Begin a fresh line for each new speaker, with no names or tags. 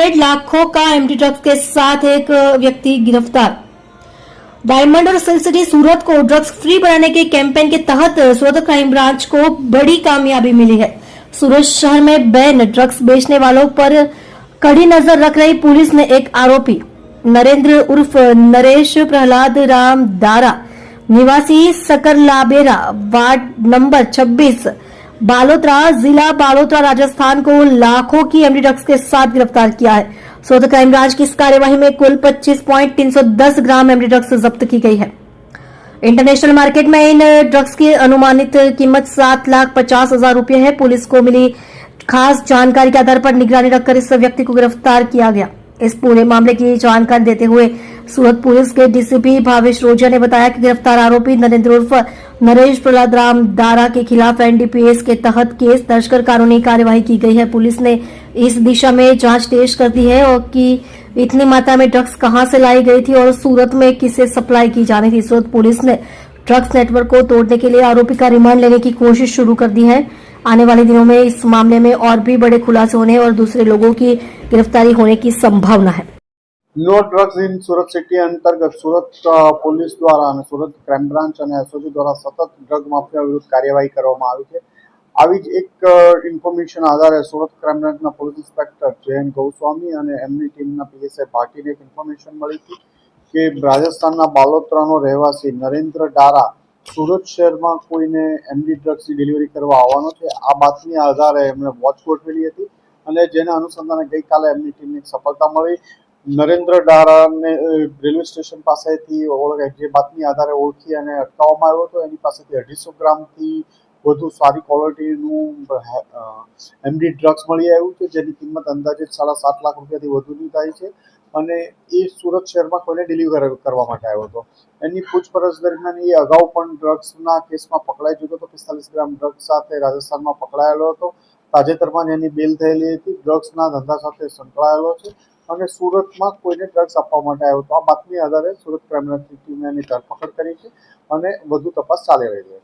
Red, लाखों का MD drugs के साथ एक व्यक्ति गिरफ्तार। डायमंड और सिल्क सिटी सूरत को ड्रग्स फ्री बनाने के कैंपेन के तहत सूरत क्राइम ब्रांच को बड़ी कामयाबी मिली है। सूरत शहर में बैन ड्रग्स बेचने वालों पर कड़ी नजर रख रही पुलिस ने एक आरोपी नरेंद्र उर्फ नरेश प्रहलाद राम दारा निवासी सकरलाबेरा वार्ड नंबर 26 बालोतरा जिला बालोतरा राजस्थान को लाखों की एमडी ड्रग्स के साथ गिरफ्तार किया है। सूरत क्राइम ब्रांच की इस कार्यवाही में कुल 25.310 ग्राम एमडी ड्रग्स जब्त की गई है। इंटरनेशनल मार्केट में इन ड्रग्स की अनुमानित कीमत 7,50,000 रुपए है। पुलिस को मिली खास जानकारी के आधार पर निगरानी रखकर इस व्यक्ति को गिरफ्तार किया गया। इस पूरे मामले की जानकारी देते हुए सूरत पुलिस के डीसीपी भावेश रोजा ने बताया कि गिरफ्तार आरोपी नरेंद्र उर्फ नरेश प्रहलाद राम दारा के खिलाफ एनडीपीएस के तहत केस दर्ज कर कानूनी कार्यवाही की गई है। पुलिस ने इस दिशा में जांच तेज कर दी है और कि इतनी मात्रा में ड्रग्स कहां से लाई गई थी और सूरत में किसे सप्लाई की जानी थी। सूरत पुलिस ने ड्रग्स नेटवर्क को तोड़ने के लिए आरोपी का रिमांड लेने की कोशिश शुरू कर दी है। आने वाले दिनों में इस मामले में और भी बड़े खुलासे होने और दूसरे लोगों की गिरफ्तारी होने की संभावना है।
No drugs in Surat city अंतर्गत सूरत પોલીસ દ્વારા અને સુરત ક્રાઇમ બ્રાન્ચ અને એસઓજી દ્વારા સતત ડ્રગ માફિયા વિરુદ્ધ કાર્યવાહી કરવામાં આવી છે। આવી જ એક ઇન્ફોર્મેશન આધારે સુરત ક્રાઇમ બ્રાન્ચના પોલીસ ઇન્સ્પેક્ટર જયંત ગોસ્વામી અને એમની ટીમના પીએસઆઈ ભાટીને એક ઇન્ફોર્મેશન મળી હતી કે રાજસ્થાનના બાલોતરાનો રહેવાસી નરેન્દ્ર ડારા સુરત શહેરમાં કોઈને એમડી ડ્રગ્સની ડિલિવરી કરવા આવવાનો છે। આ બાતમી આધારે એમણે વોચ ગોઠવેલી હતી અને જેના અનુસંધાને ગઈકાલે એમની ટીમને એક સફળતા મળી। નરેન્દ્ર ડારાને રેલવે સ્ટેશન પાસેથી જે બાતમી આધારે ઓળખી અને અટકાવવામાં આવ્યો હતો। એની પાસેથી 250 ગ્રામથી વધુ સારી ક્વોલિટીનું એમડી ડ્રગ્સ મળી આવ્યું છે, જેની કિંમત અંદાજે 7.5 લાખ રૂપિયાથી વધુની થાય છે અને એ સુરત શહેરમાં કોઈને ડિલિવર કરવા માટે આવ્યો હતો। એની પૂછપરછ દરમિયાન એ અગાઉ પણ ડ્રગ્સના કેસમાં પકડાઈ ચૂક્યો હતો। 45 ગ્રામ ડ્રગ્સ સાથે રાજસ્થાનમાં પકડાયેલો હતો। તાજેતરમાં જ એની બેલ થયેલી હતી। ડ્રગ્સના ધંધા સાથે સંકળાયેલો છે અને સુરતમાં કોઈને ડ્રગ્સ આપવા માટે આવ્યો હતો। આ બાતમી આધારે સુરત ક્રાઇમ બ્રાન્ચની ટીમે એની ધરપકડ કરી છે અને વધુ તપાસ ચાલી રહી છે।